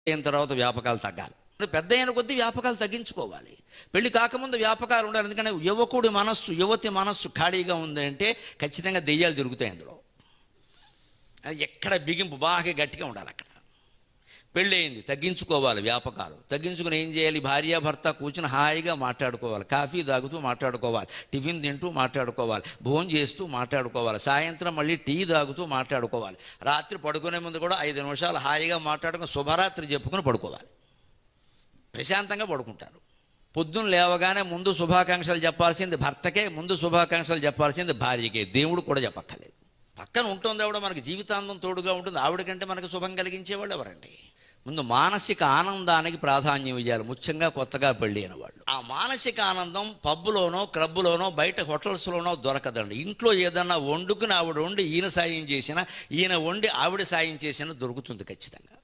అయిన తర్వాత వ్యాపకాలు తగ్గాలి. పెద్ద అయిన కొద్దీ వ్యాపకాలు తగ్గించుకోవాలి. పెళ్లి కాకముందు వ్యాపకాలు ఉండాలి. ఎందుకంటే యువకుడి మనస్సు, యువతి మనస్సు ఖాళీగా ఉందంటే ఖచ్చితంగా దెయ్యాలు తిరుగుతాయి అందులో. అది ఎక్కడ బిగింపు బాగా గట్టిగా ఉండాలి. అక్కడ పెళ్ళి అయింది, తగ్గించుకోవాలి వ్యాపకాలు. తగ్గించుకుని ఏం చేయాలి? భార్యాభర్త కూర్చుని హాయిగా మాట్లాడుకోవాలి. కాఫీ తాగుతూ మాట్లాడుకోవాలి, టిఫిన్ తింటూ మాట్లాడుకోవాలి, భోజనం చేస్తూ మాట్లాడుకోవాలి, సాయంత్రం మళ్ళీ టీ తాగుతూ మాట్లాడుకోవాలి. రాత్రి పడుకునే ముందు కూడా 5 నిమిషాలు హాయిగా మాట్లాడుకుని శుభరాత్రి చెప్పుకుని పడుకోవాలి. ప్రశాంతంగా పడుకుంటారు. పొద్దున్న లేవగానే ముందు శుభాకాంక్షలు చెప్పాల్సింది భర్తకే, ముందు శుభాకాంక్షలు చెప్పాల్సింది భార్యకే. దేవుడు కూడా చెప్పక్కర్లేదు. పక్కన ఉంటుంది ఆవిడ, మనకి జీవితాంతం తోడుగా ఉంటుంది. ఆవిడ కంటే మనకు శుభం కలిగించేవాళ్ళు ఎవరండి? ముందు మానసిక ఆనందానికి ప్రాధాన్యం ఇవ్వాలి, ముఖ్యంగా కొత్తగా పెళ్ళి అయిన వాళ్ళు. ఆ మానసిక ఆనందం పబ్బులోనో, క్లబ్బులోనో, బయట హోటల్స్లోనో దొరకదండి. ఇంట్లో ఏదన్నా వండుకుని ఆవిడ వండి ఈయన సాయం చేసినా, ఈయన వండి ఆవిడ సాయం చేసినా దొరుకుతుంది ఖచ్చితంగా.